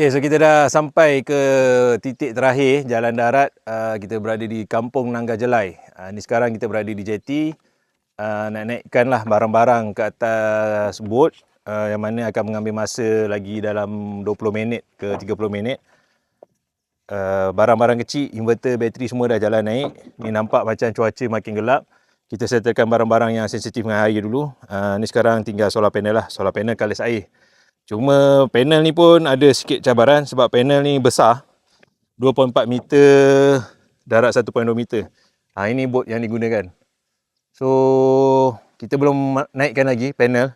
Okey, so kita dah sampai ke titik terakhir jalan darat. Kita berada di Kampung Nangga Jelai. Ni sekarang kita berada di jeti. Nak naikkanlah barang-barang ke atas bot, yang mana akan mengambil masa lagi dalam 20 minit ke 30 minit. Barang-barang kecil, inverter, bateri semua dah jalan naik. Ni nampak macam cuaca makin gelap. Kita settlekan barang-barang yang sensitif dengan air dulu. Ni sekarang tinggal solar panel lah. Solar panel kalis air. Cuma panel ni pun ada sikit cabaran sebab panel ni besar, 2.4 meter, darat 1.2 meter. Ini bot yang digunakan. So kita belum naikkan lagi panel.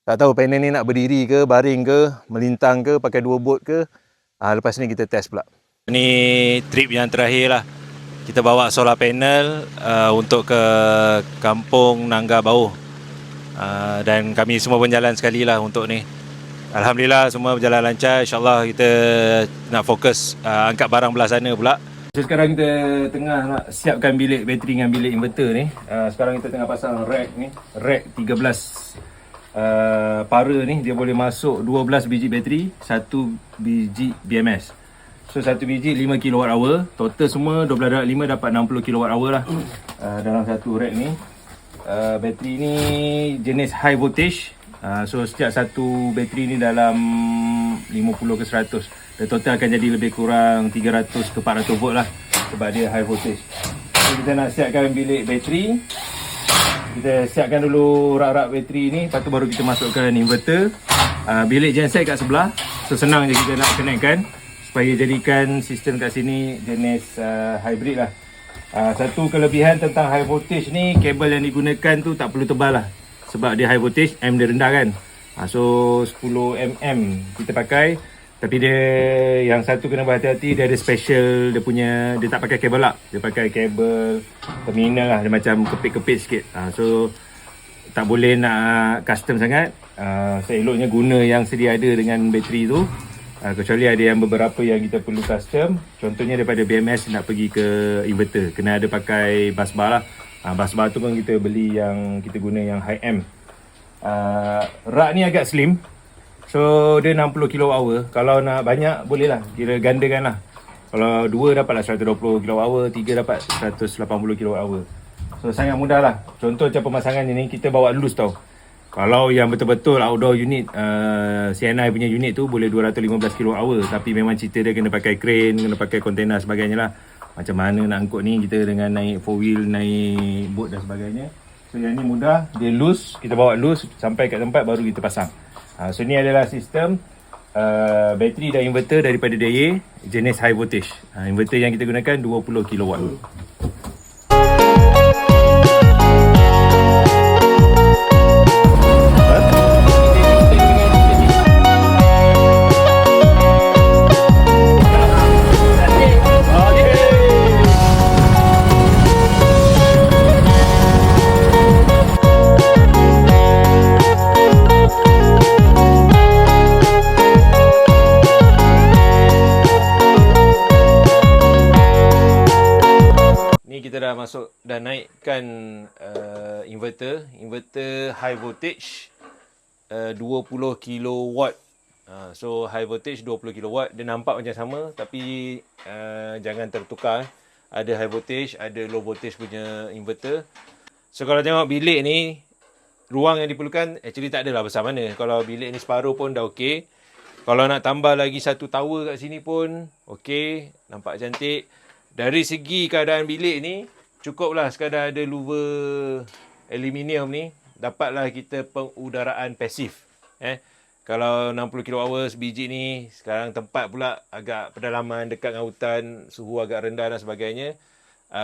Tak tahu panel ni nak berdiri ke, baring ke, melintang ke, pakai dua bot ke. Lepas ni kita test pula. Ni trip yang terakhir lah. Kita bawa solar panel untuk ke Kampung Nangga Bauh. Dan kami semua pun jalan sekali lah untuk ni. Alhamdulillah semua berjalan lancar. InsyaAllah kita nak fokus angkat barang belah sana pula. So sekarang kita tengah nak siapkan bilik bateri dengan bilik inverter ni. Sekarang kita tengah pasang rack ni. Rack 13 para ni. Dia boleh masuk 12 biji bateri, 1 biji BMS. So 1 biji 5 kWh. Total semua 12/5 dapat 60 kWh lah dalam satu rack ni. Bateri ni jenis high voltage. So setiap satu bateri ni dalam 50 ke 100. Dan total akan jadi lebih kurang 300 ke 400 volt lah, sebab dia high voltage. So kita nak siapkan bilik bateri. Kita siapkan dulu rak-rak bateri ni. Lepas tu baru kita masukkan inverter. Bilik genset kat sebelah. So senang je kita nak connectkan, supaya jadikan sistem kat sini jenis hybrid lah. Satu kelebihan tentang high voltage ni, kabel yang digunakan tu tak perlu tebal lah, sebab dia high voltage, M dia rendah kan. So 10 mm kita pakai. Tapi dia yang satu kena berhati-hati, dia ada special, dia tak pakai kabel up, dia pakai kabel terminal lah, dia macam kepit-kepit sikit. So tak boleh nak custom sangat. Seeloknya guna yang sedia ada dengan bateri tu. Kecuali ada yang beberapa yang kita perlu custom. Contohnya daripada BMS nak pergi ke inverter, kena ada pakai bus bar lah. Bus bar tu pun kita beli yang kita guna yang high M. Rak ni agak slim. So dia 60 kWh. Kalau nak banyak boleh lah, kira gandakan lah. Kalau 2 dapatlah 120 kWh, 3 dapat 180 kWh. So sangat mudah lah. Contoh macam pemasangannya ni, kita bawa loose tau. Kalau yang betul-betul outdoor unit, CNI punya unit tu boleh 215 kWh. Tapi memang cerita dia kena pakai crane, kena pakai kontainer sebagainya lah. Macam mana nak angkut ni kita dengan naik 4 wheel, naik boat dan sebagainya. So yang ni mudah, dia loose, kita bawa loose sampai kat tempat baru kita pasang. So ni adalah sistem bateri dan inverter daripada DAY jenis high voltage. Inverter yang kita gunakan 20 kW. Kita dah masuk dan naikkan inverter high voltage 20 kW. So high voltage 20 kW, dia nampak macam sama tapi jangan tertukar. Ada high voltage, ada low voltage punya inverter. So kalau tengok bilik ni, ruang yang diperlukan actually tak adalah besar mana. Kalau bilik ni separuh pun dah okey. Kalau nak tambah lagi satu tower kat sini pun okey, nampak cantik. Dari segi keadaan bilik ni, cukuplah sekadar ada louver aluminium ni, dapatlah kita pengudaraan pasif. Kalau 60 kWh sebiji ni, sekarang tempat pula agak pedalaman, dekat dengan hutan, suhu agak rendah dan sebagainya.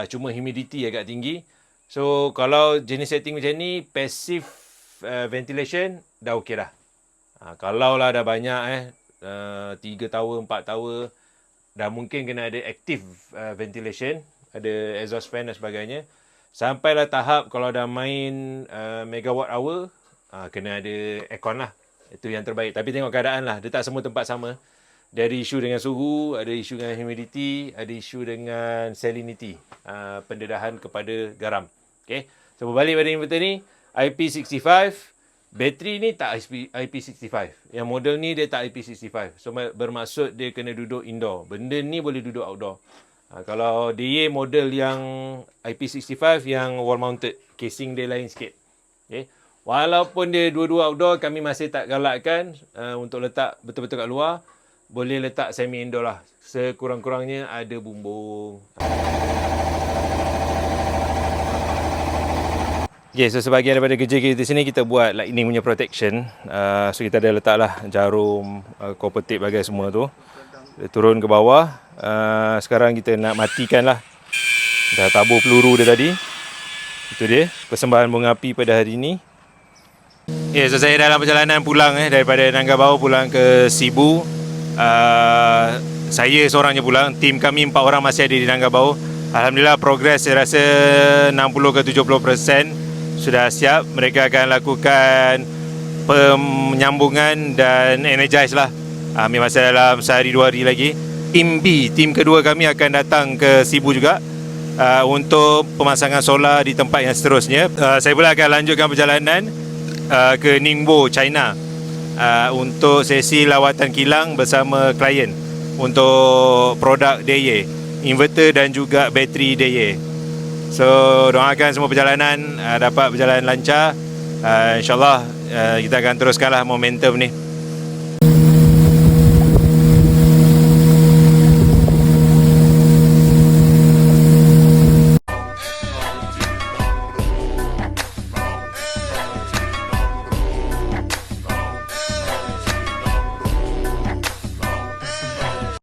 Cuma humidity agak tinggi. So kalau jenis setting macam ni, passive ventilation dah okey dah. Kalau lah dah banyak 3 tower, 4 tower, dah mungkin kena ada active ventilation, ada exhaust fan dan sebagainya. Sampailah tahap kalau dah main megawatt hour, kena ada aircon lah. Itu yang terbaik. Tapi tengok keadaan lah, dia tak semua tempat sama. Dia ada isu dengan suhu, ada isu dengan humidity, ada isu dengan salinity, pendedahan kepada garam. Okay. So berbalik pada inverter ni, IP65 Bateri ni tak IP65. Yang model ni dia tak IP65. So bermaksud dia kena duduk indoor. Benda ni boleh duduk outdoor. Kalau DA model yang IP65 yang wall mounted, casing dia lain sikit. Okay. Walaupun dia dua-dua outdoor, kami masih tak galakkan untuk letak betul-betul kat luar. Boleh letak semi indoor lah. Sekurang-kurangnya ada bumbung. Okay, so sebahagian daripada kerja kita di sini kita buat lightning punya protection. So kita ada letak lah jarum, copper tape bagai semua tu. Dia turun ke bawah. Sekarang kita nak matikan lah. Dah tabur peluru dia tadi. Itu dia persembahan bunga api pada hari ini. Okay, so saya dalam perjalanan pulang daripada Nanggabau pulang ke Sibu. Saya seorang je pulang. Tim kami 4 orang masih ada di Nanggabau. Alhamdulillah progres saya rasa 60 ke 70% sudah siap. Mereka akan lakukan penyambungan dan energize lah. Masih dalam sehari 2 hari lagi. Tim B, tim kedua kami akan datang ke Sibu juga untuk pemasangan solar di tempat yang seterusnya. Saya pula akan lanjutkan perjalanan ke Ningbo, China untuk sesi lawatan kilang bersama klien untuk produk DIY, inverter dan juga bateri DIY. So doakan semua perjalanan dapat berjalan lancar. InsyaAllah kita akan teruskanlah momentum ni.